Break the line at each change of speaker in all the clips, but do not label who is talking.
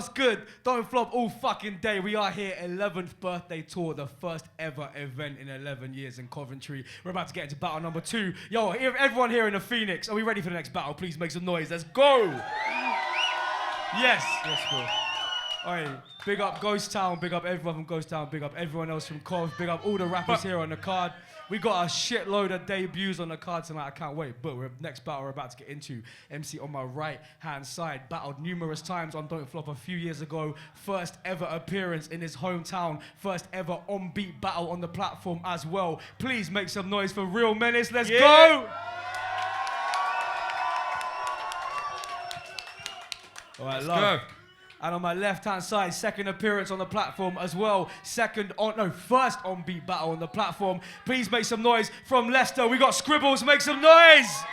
what's good? Don't flop all fucking day. We are here, 11th birthday tour, the first ever event in 11 years in Coventry. We're about to get into battle number 2. Yo, everyone here in the Phoenix, are we ready for the next battle? Please make some noise. Let's go! Yes. Yes, bro. Alright, big up Ghost Town, big up everyone from Ghost Town, big up everyone else from Cov, big up all the rappers here on the card. We got a shitload of debuts on the card tonight, I can't wait. But next battle we're about to get into, MC on my right hand side, battled numerous times on Don't Flop a few years ago. First ever appearance in his hometown, first ever on beat battle on the platform as well. Please make some noise for Real Menace, let's go! Alright, let's go. And on my left-hand side, second appearance on the platform as well. First on-beat battle on the platform. Please make some noise from Leicester. We got SKRIBBLEZ, make some noise!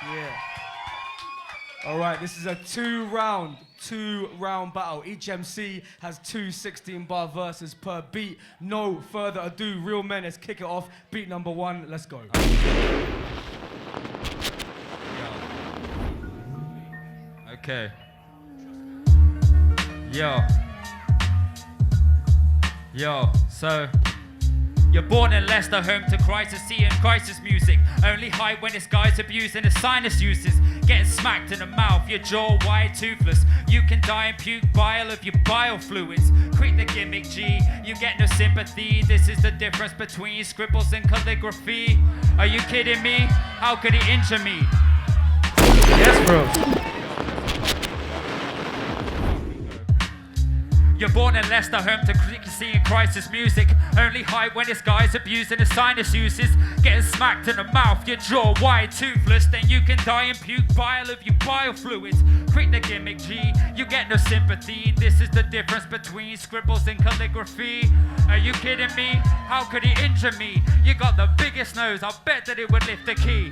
Yeah. All right, this is a two-round battle. Each MC has 2 16-bar verses per beat. No further ado, Real Menace, kick it off. Beat number 1, let's go.
Okay. Yo, so you're born in Leicester, home to crisis, seeing crisis music. Only hype when it's guys abusing the sinus uses. Getting smacked in the mouth, your jaw wide, toothless. You can die and puke bile of your bile fluids. Quit the gimmick, G, you get no sympathy. This is the difference between scribbles and calligraphy. Are you kidding me? How could he injure me?
Yes, bro.
You're born in Leicester, home to seeing crisis music. Only hype when it's guys abusing the sinus uses. Getting smacked in the mouth, your jaw wide, toothless. Then you can die and puke bile of your bile fluids. Quit the gimmick, G, you get no sympathy. This is the difference between scribbles and calligraphy. Are you kidding me? How could he injure me? You got the biggest nose, I'll bet that it would lift the key.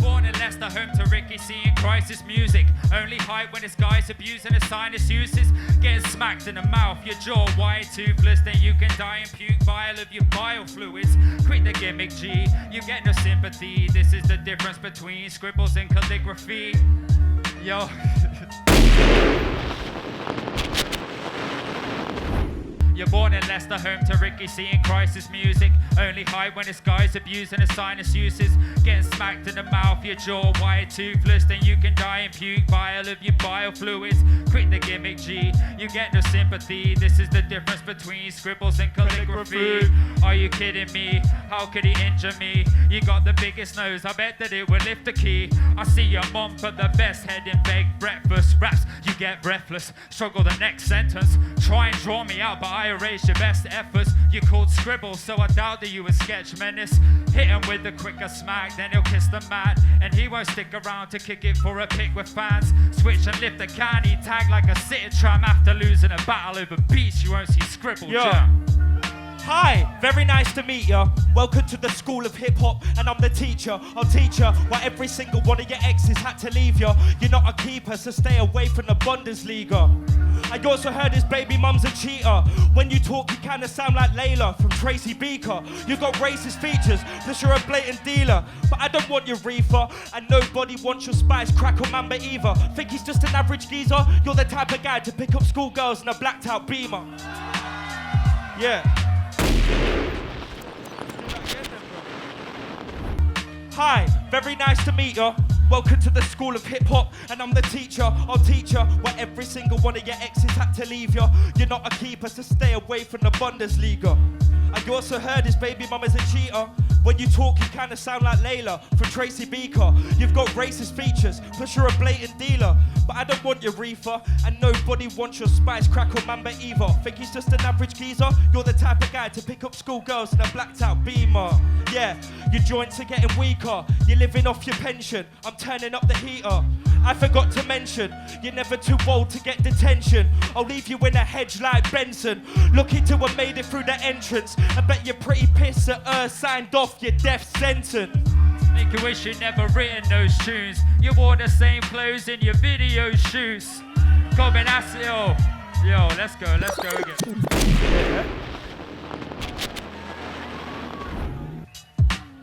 Born in Leicester, home to Ricky, seeing crisis music. Only hype when it's guys abusing the sinus uses. Getting smacked in the mouth, your jaw wide, toothless. Then you can die and puke bile of your bile fluids. Quit the gimmick, G, you get no sympathy. This is the difference between scribbles and calligraphy. Yo. You're born in Leicester, home to Ricky, seeing crisis music. Only hype when it's guys abusing the sinus uses. Getting smacked in the mouth, your jaw wide, toothless. Then you can die and puke bile of your bile fluids. Quit the gimmick, G, you get no sympathy. This is the difference between scribbles and calligraphy. Are you kidding me? How could he injure me? You got the biggest nose, I bet that it would lift the key. I see your mom for the best head in beg breakfast. Raps, you get breathless. Struggle the next sentence. Try and draw me out, but I erase your best efforts. You called scribble, so I doubt that you would sketch Menace. Hit him with the quicker smack, then he'll kiss the mat. And he won't stick around to kick it for a pick with fans. Switch and lift the can, he tag like a sitting tram. After losing a battle over beats, you won't see scribble jam.
Hi, very nice to meet ya. Welcome to the school of hip hop, and I'm the teacher. I'll teach ya why every single one of your exes had to leave ya. You're not a keeper, so stay away from the Bundesliga. I also heard his baby mum's a cheater. When you talk, you kinda sound like Layla from Tracy Beaker. You got racist features, plus you're a blatant dealer. But I don't want your reefer, and nobody wants your spice, crack or mamba either. Think he's just an average geezer? You're the type of guy to pick up schoolgirls in a blacked out Beamer. Yeah. Hi, very nice to meet ya. Welcome to the school of hip hop, and I'm the teacher. I'll teach ya why every single one of your exes had to leave ya. You're not a keeper, so stay away from the Bundesliga. I also heard his baby mum is a cheater. When you talk, you kinda sound like Layla from Tracy Beaker. You've got racist features, plus you're a blatant dealer. But I don't want your reefer, and nobody wants your spice, crack or mamba either. Think he's just an average geezer? You're the type of guy to pick up schoolgirls in a blacked out Beamer. Yeah, your joints are getting weaker. You're living off your pension. I'm turning up the heater. I forgot to mention, you're never too old to get detention. I'll leave you in a hedge like Benson. Looking to have made it through the entrance. I bet you're pretty pissed that signed off your death sentence.
Make a wish you'd never written those tunes. You wore the same clothes in your video shoots. Come and ask it all. Yo, let's go again.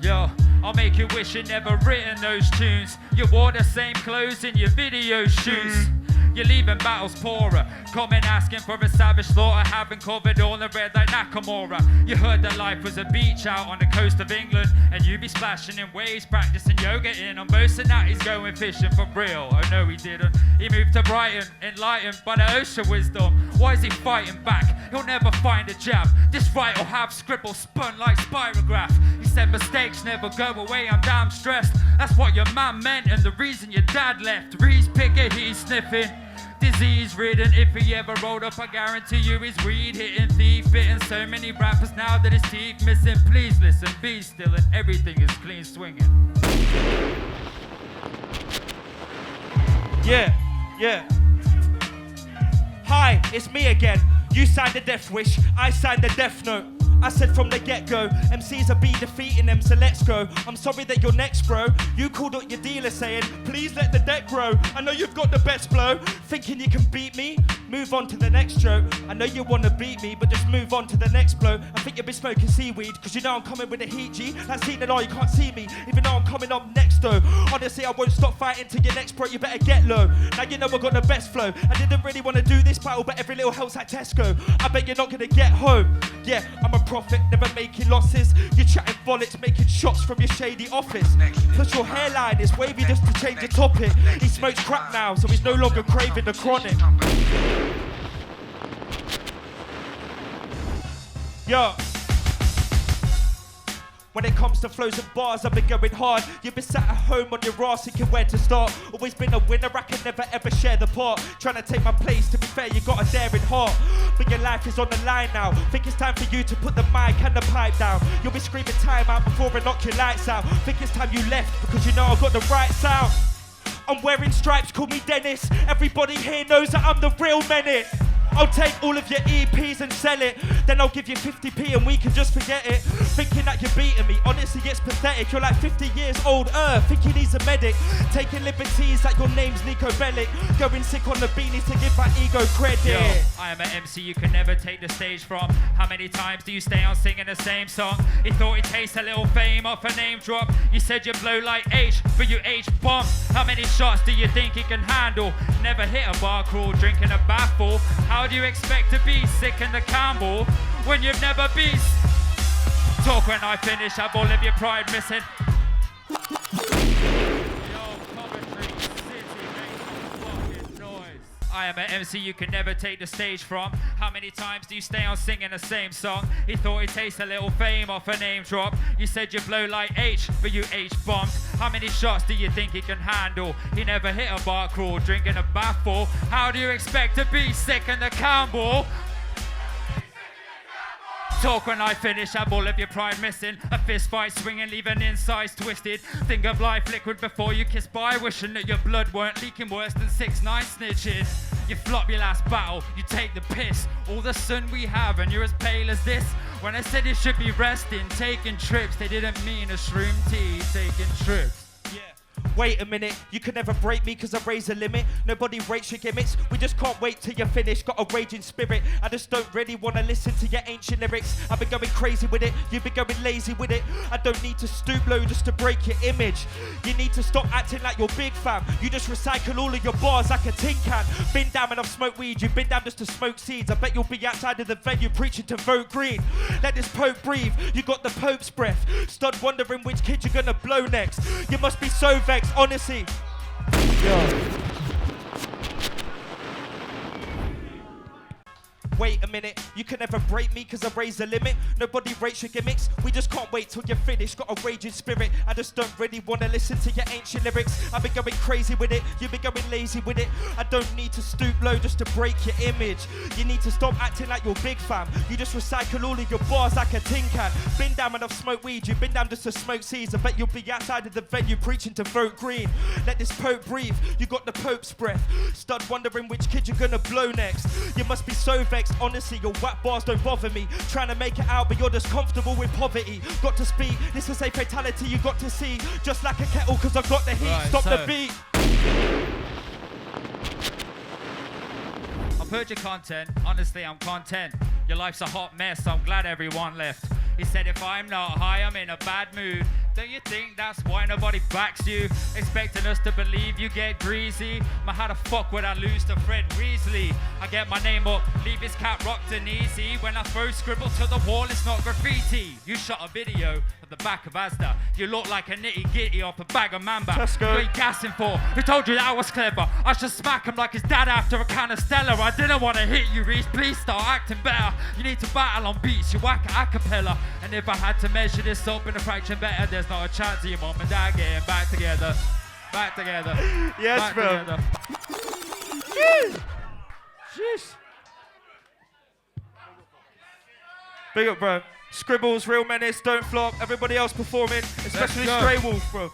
Yo, I'll make you wish you'd never written those tunes. You wore the same clothes in your video shoots. You're leaving battles poorer. Comment asking for a savage slaughter. Haven't covered all the red like Nakamura. You heard that life was a beach out on the coast of England, and you be splashing in waves, practicing yoga in. I'm boasting that he's going fishing for real. Oh no, he didn't. He moved to Brighton, enlightened by the ocean wisdom. Why is he fighting back? He'll never find a jab. This right will have scribble spun like spirograph. He said mistakes never go away. I'm damn stressed. That's what your man meant, and the reason your dad left. Reese Picker, he's sniffing. Disease ridden, if he ever rolled up, I guarantee you he's weed hitting, thief hitting. So many rappers now that his teeth missing. Please listen, be still, and everything is clean swinging.
Yeah, yeah. Hi, it's me again. You signed the death wish, I signed the death note. I said from the get-go, MCs will be defeating them, so let's go. I'm sorry that you're next, bro. You called up your dealer saying, please let the deck grow. I know you've got the best blow. Thinking you can beat me? Move on to the next joke. I know you wanna beat me, but just move on to the next blow. I think you've been smoking seaweed, cause you know I'm coming with the heat, G. That's heat and all, you can't see me, even though I'm coming up next, though. Honestly, I won't stop fighting till your next, bro. You better get low. Now you know I got the best flow. I didn't really wanna do this battle, but every little helps like Tesco. I bet you're not gonna get home. Yeah, I'm a profit, never making losses. You're chatting bullets, making shots from your shady office. Plus your hairline is wavy just to change the topic. He smokes crack now, so he's no longer craving the chronic. Yo. When it comes to flows and bars, I've been going hard. You've been sat at home on your ass thinking where to start. Always been a winner, I can never ever share the part. Trying to take my place, to be fair, you got a daring heart. But your life is on the line now. Think it's time for you to put the mic and the pipe down. You'll be screaming time out before I knock your lights out. Think it's time you left, because you know I got the right sound. I'm wearing stripes, call me Dennis. Everybody here knows that I'm the real menace. I'll take all of your EPs and sell it. Then I'll give you 50p and we can just forget it. Thinking that you're beating me, honestly it's pathetic. You're like 50 years old, think he needs a medic. Taking liberties like your name's Nico Bellic. Going sick on the beanies to give my ego credit.
Yo, I am an MC you can never take the stage from. How many times do you stay on singing the same song? He thought he'd taste a little fame off a name drop. You said you blow like H, but you H-bomb. How many shots do you think he can handle? Never hit a bar crawl, drinking a bathful. How do you expect to be sick in the Campbell when you've never been? Talk when I finish, have all of your pride missing. Yo, Coventry City, make some fucking noise. I am an MC you can never take the stage from. How many times do you stay on singing the same song? He thought he'd taste a little fame off a name drop. You said you blow like H, but you H-bombed. How many shots do you think he can handle? He never hit a bar crawl, drinking a bathful. How do you expect to be sick in the Campbell? Talk when I finish, have all of your pride missing. A fist fight swinging, leaving insides twisted. Think of life liquid before you kiss by, wishing that your blood weren't leaking worse than 6ix9ine snitching. You flop your last battle, you take the piss. All the sun we have and you're as pale as this. When I said you should be resting, taking trips, they didn't mean a shroom tea, taking trips.
Wait a minute, you can never break me cause I raise a limit. Nobody rates your gimmicks, we just can't wait till you're finished. Got a raging spirit, I just don't really wanna listen to your ancient lyrics. I've been going crazy with it, you've been going lazy with it. I don't need to stoop low just to break your image. You need to stop acting like you're big fam. You just recycle all of your bars like a tin can. Been down and I've smoked weed, you've been down just to smoke seeds. I bet you'll be outside of the venue preaching to vote green. Let this Pope breathe, you got the Pope's breath. Stud wondering which kid you're gonna blow next. You must be so vexed, honestly. Yo. Wait a minute, you can never break me cause I raise the limit. Nobody rates your gimmicks, we just can't wait till you're finished. Got a raging spirit, I just don't really wanna listen to your ancient lyrics. I've been going crazy with it, you've been going lazy with it. I don't need to stoop low just to break your image. You need to stop acting like you're big fam. You just recycle all of your bars like a tin can. Been down when I've smoked weed, you've been down just to smoke seeds. I bet you'll be outside of the venue preaching to vote green. Let this Pope breathe, you got the Pope's breath. Stud wondering which kid you're gonna blow next. You must be so vexed, honestly, your whack bars don't bother me. Trying to make it out, but you're just comfortable with poverty. Got to speak, this is a fatality you got to see. Just like a kettle, cause I've got the heat. Right, stop the beat.
I've heard your content, honestly I'm content. Your life's a hot mess, I'm glad everyone left. He said if I'm not high, I'm in a bad mood. Don't you think that's why nobody backs you? Expecting us to believe you get greasy. Man, how the fuck would I lose to Fred Weasley? I get my name up, leave his cat rocked and easy. When I throw scribble to the wall, it's not graffiti. You shot a video of the back of Asda. You look like a nitty gritty off a bag of Mamba. What are you gassing for? Who told you that I was clever? I should smack him like his dad after a can of Stella. I didn't want to hit you, Reese. Please start acting better. You need to battle on beats, you whack a cappella. And if I had to measure this up in a fraction better, there's not a chance of your mom and dad getting back together. Back together.
Yes,
back
bro.
Together.
Jeez. Big up, bro. Scribbles, Real Menace, Don't Flop. Everybody else performing, especially
go.
Stray Wolf, bro.